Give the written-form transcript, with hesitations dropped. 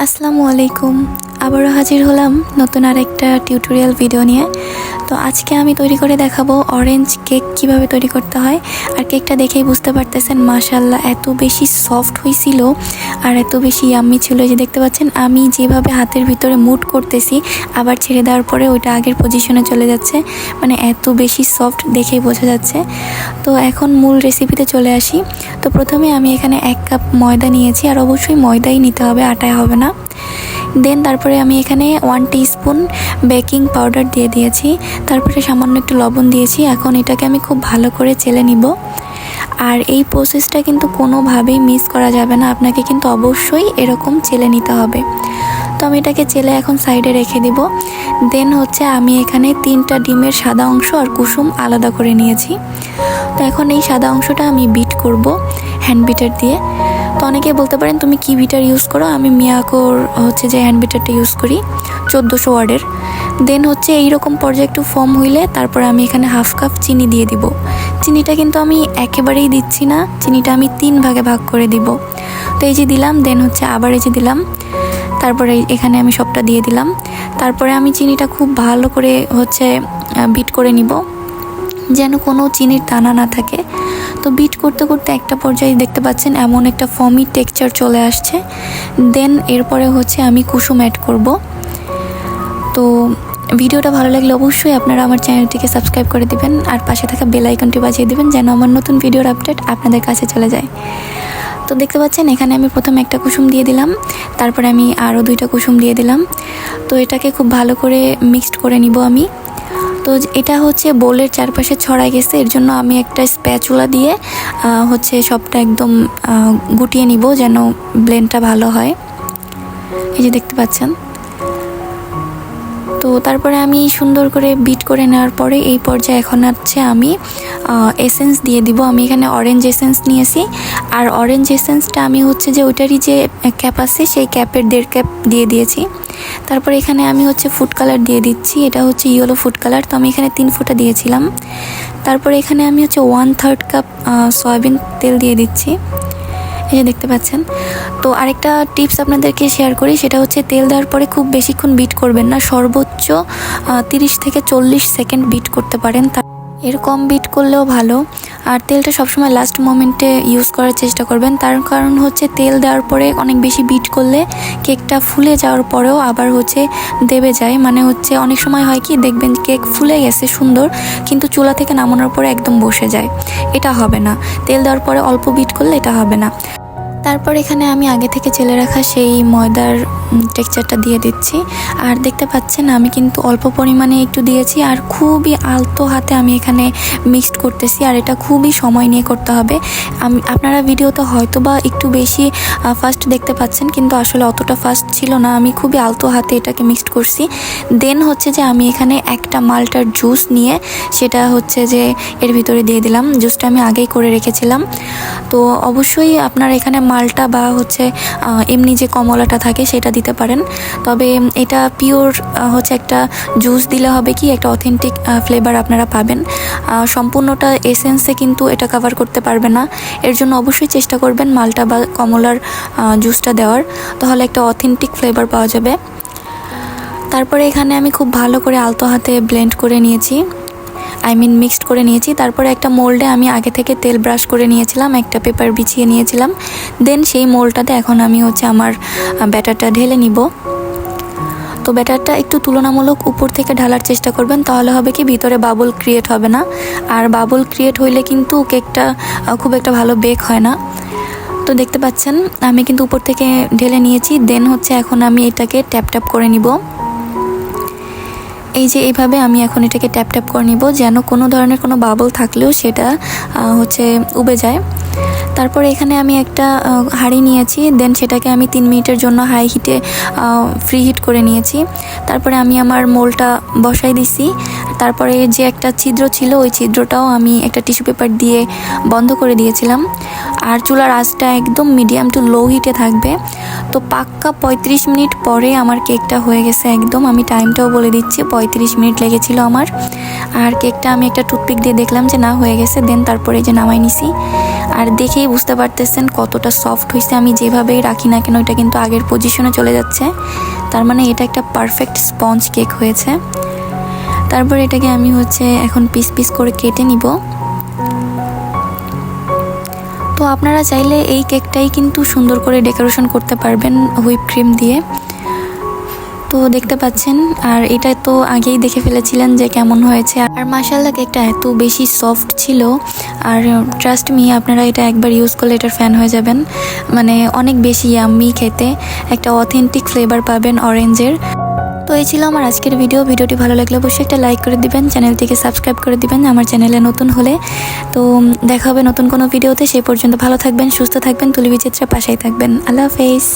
আসসালামু আলাইকুম। আবারও হাজির হলাম নতুন আরেকটা টিউটোরিয়াল ভিডিও নিয়ে। তো আজকে আমি তৈরি করে দেখাবো অরেঞ্জ কেক কিভাবে তৈরি করতে হয়। আর কেকটা দেখেই বুঝতে পারতেছেন মাশাআল্লাহ এত বেশি সফট হয়েছিল আর এত বেশি ইয়াম্মি ছিল। যে দেখতে পাচ্ছেন আমি যেভাবে হাতের ভিতরে মুড করতেছি আবার ছেড়ে দেওয়ার পরে ওইটা আগের পজিশনে চলে যাচ্ছে, মানে এত বেশি সফট দেখেই বোঝা যাচ্ছে। তো এখন মূল রেসিপিতে চলে আসি। তো প্রথমে আমি এখানে 1 কাপ ময়দা নিয়েছি, আর অবশ্যই ময়দাই নিতে হবে, আটায় হবে না। দেন তারপরে আমি এখানে 1 টিস্পুন বেকিং পাউডার দিয়ে দিয়েছি, তারপরে সামান্য একটু লবণ দিয়েছি। এখন এটাকে আমি খুব ভালো করে চেলে নিব। আর এই প্রসেসটা কিন্তু কোনোভাবেই মিস করা যাবে না, আপনাকে কিন্তু অবশ্যই এরকম চেলে নিতে হবে। তো আমি এটাকে চেলে এখন সাইডে রেখে দিব। দেন হচ্ছে আমি এখানে 3টা ডিমের সাদা অংশ আর কুসুম আলাদা করে নিয়েছি। তো এখন এই সাদা অংশটা আমি বিট করব হ্যান্ড বিটার দিয়ে। তো অনেকে বলতে পারেন তুমি কি বিটার ইউজ করো, আমি মিয়াকোর হচ্ছে যে হ্যান্ড বিটারটা ইউজ করি 1400 ওয়াটের। দেন হচ্ছে এইরকম পর্যায়ে একটু ফর্ম হইলে তারপর আমি এখানে 1/2 কাপ চিনি দিয়ে দিব। চিনিটা কিন্তু আমি একেবারেই দিচ্ছি না, চিনিটা আমি 3 ভাগে ভাগ করে দিব। তো এই যে দিলাম, দেন হচ্ছে আবার এই যে দিলাম, তারপরে এখানে আমি সবটা দিয়ে দিলাম। তারপরে আমি চিনিটা খুব ভালো করে হচ্ছে বিট করে নিব, যেন কোনো চিনির দানা না থাকে। তো বিট করতে করতে একটা পর্যায়ে দেখতে পাচ্ছেন এমন একটা ফর্মি টেক্সচার চলে আসছে। দেন এরপরে হচ্ছে আমি কুসুম অ্যাড করব। তো ভিডিওটা ভালো লাগলে অবশ্যই আপনারা আমার চ্যানেলটিকে সাবস্ক্রাইব করে দিবেন আর পাশে থাকা বেল আইকনটি বাজিয়ে দিবেন, যেন আমার নতুন ভিডিওর আপডেট আপনাদের কাছে চলে যায়। তো দেখতে পাচ্ছেন এখানে আমি প্রথমে একটা কুসুম দিয়ে দিলাম, তারপরে আমি আরও 2টা কুসুম দিয়ে দিলাম। তো এটাকে খুব ভালো করে মিক্সড করে নিব আমি। তো এটা হচ্ছে বোলের চারপাশে ছড়াই গেছে, এর জন্য আমি একটা স্প্যাচুলা দিয়ে হচ্ছে সবটা একদম গুটিয়ে নিব, যেন ব্লেন্ডটা ভালো হয়। এই যে দেখতে পাচ্ছেন। তো তারপরে আমি সুন্দর করে বিট করে নেওয়ার পরে এই পর্যায়ে এখন হচ্ছে আমি এসেন্স দিয়ে দিব। আমি এখানে অরেঞ্জ এসেন্স নিয়েছি, আর অরেঞ্জ এসেন্সটা আমি হচ্ছে যে ওইটারই যে ক্যাপ আছে সেই ক্যাপের 1.5 কাপ দিয়ে দিয়েছি। তারপরে এখানে আমি হচ্ছে ফুড কালার দিয়ে দিচ্ছি, এটা হচ্ছে ইয়েলো ফুড কালার। তো আমি এখানে 3 ফোঁটা দিয়েছিলাম। তারপরে এখানে আমি হচ্ছে 1/3 কাপ সয়াবিন তেল দিয়ে দিচ্ছি, এই যে দেখতে পাচ্ছেন। তো আরেকটা টিপস আপনাদেরকে শেয়ার করি, সেটা হচ্ছে তেল দেওয়ার পরে খুব বেশিক্ষণ বিট করবেন না, সর্বোচ্চ 30 থেকে 40 সেকেন্ড বিট করতে পারেন, এর কম বিট করলেও ভালো। আর তেলটা সবসময় লাস্ট মোমেন্টে ইউজ করার চেষ্টা করবেন, তার কারণ হচ্ছে তেল দেওয়ার পরে অনেক বেশি বিট করলে কেকটা ফুলে যাওয়ার পরেও আবার হচ্ছে দেবে যায়, মানে হচ্ছে অনেক সময় হয় কি দেখবেন কেক ফুলে গেছে সুন্দর, কিন্তু চুলা থেকে নামানোর পরে একদম বসে যায়, এটা হবে না। তেল দেওয়ার পরে অল্প বিট করলে এটা হবে না। তারপর এখানে আমি আগে থেকে চেলে রাখা সেই ময়দার টেক্সচারটা দিয়ে দিচ্ছি। আর দেখতে পাচ্ছেন আমি কিন্তু অল্প পরিমাণে একটু দিয়েছি, আর খুবই আলতো হাতে আমি এখানে মিক্সড করতেছি, আর এটা খুবই সময় নিয়ে করতে হবে। আপনারা ভিডিওতে হয়তো বা একটু বেশি ফাস্ট দেখতে পাচ্ছেন, কিন্তু আসলে অতটা ফাস্ট ছিল না, আমি খুবই আলতো হাতে এটাকে মিক্সড করছি। দেন হচ্ছে যে আমি এখানে একটা মালটার জুস নিয়ে সেটা হচ্ছে যে এর ভিতরে দিয়ে দিলাম। জুসটা আমি আগেই করে রেখেছিলাম। তো অবশ্যই আপনারা এখানে মালটা বা হচ্ছে এমনি যে কমলাটা থাকে সেটা দিতে পারেন, তবে এটা পিওর হচ্ছে একটা জুস দিলে হবে কি একটা অথেন্টিক ফ্লেভার আপনারা পাবেন। সম্পূর্ণটা এসেন্সে কিন্তু এটা কভার করতে পারবে না, এর জন্য অবশ্যই চেষ্টা করবেন মালটা বা কমলার জুসটা দেওয়ার, তাহলে একটা অথেন্টিক ফ্লেভার পাওয়া যাবে। তারপরে এখানে আমি খুব ভালো করে আলতো হাতে ব্লেন্ড করে নিয়েছি, মিক্সড করে নিয়েছি। তারপরে একটা মোল্ডে আমি আগে থেকে তেল ব্রাশ করে নিয়েছিলাম, একটা পেপার বিছিয়ে নিয়েছিলাম। দেন সেই মোল্ডটাতে এখন আমি হচ্ছে আমার ব্যাটারটা ঢেলে নিব। তো ব্যাটারটা একটু তুলনামূলক উপর থেকে ঢালার চেষ্টা করবেন, তাহলে হবে কি ভিতরে বাবল ক্রিয়েট হবে না, আর বাবল ক্রিয়েট হইলে কিন্তু কেকটা খুব একটা ভালো বেক হয় না। তো দেখতে পাচ্ছেন আমি কিন্তু উপর থেকে ঢেলে নিয়েছি। দেন হচ্ছে এখন আমি এটাকে ট্যাপ ট্যাপ করে নিব। এই যে এইভাবে আমি এখন এটাকে ট্যাপ ট্যাপ করে নিব, যেন কোনো ধরনের কোনো বাবল থাকলেও সেটা হচ্ছে উবে যায়। তারপরে এখানে আমি একটা হাঁড়ি নিয়েছি, দেন সেটাকে আমি 3 মিনিটের জন্য হাই হিটে ফ্রি হিট করে নিয়েছি। তারপরে আমি আমার মোলটা বসাই দিছি। তারপরে যে একটা ছিদ্র ছিল ওই ছিদ্রটাও আমি একটা টিস্যু পেপার দিয়ে বন্ধ করে দিয়েছিলাম। আর চুলার আঁচটা একদম মিডিয়াম টু লো হিটে থাকবে। তো পাক্কা 35 মিনিট পরে আমার কেকটা হয়ে গেছে একদম, আমি টাইমটাও বলে দিচ্ছি, 35 মিনিট লেগেছিল আমার। আর কেকটা আমি একটা টুথপিক দিয়ে দেখলাম যে না হয়ে গেছে, দেন তারপরে যে নামাই নিছি। আর দেখেই বুঝতে পারতেছেন কতটা সফট হয়েছে। আমি যেভাবেই রাখি না কেন এটা কিন্তু আগের পজিশনে চলে যাচ্ছে, তার মানে এটা একটা পারফেক্ট স্পঞ্জ কেক হয়েছে। তারপর এটাকে আমি এখন পিস পিস করে কেটে নিব। তো আপনারা চাইলে এই কেকটাই কিন্তু সুন্দর করে ডেকোরেশন করতে পারবেন হুইপ ক্রিম দিয়ে। তো দেখতে পাচ্ছেন, আর এটা তো আগেই দেখে ফেলেছিলেন যে কেমন হয়েছে। আর মাশাআল্লাহ কেকটা এত বেশি সফট ছিল, আর ট্রাস্ট মি আপনারা এটা একবার ইউজ করলে এটার ফ্যান হয়ে যাবেন। মানে অনেক বেশি ইয়াম্মি খেতে, একটা অথেন্টিক ফ্লেভার পাবেন অরেঞ্জের। তো এই ছিল আমার আজকের ভিডিওটি ভালো লাগলে অবশ্যই একটা লাইক করে দিবেন, চ্যানেলটিকে সাবস্ক্রাইব করে দিবেন আমার চ্যানেলে নতুন হলে। তো দেখা হবে নতুন কোনো ভিডিওতে, সেই পর্যন্ত ভালো থাকবেন, সুস্থ থাকবেন, তুলি বিচিত্রা পাশেই থাকবেন। আল্লাহ হাফেজ।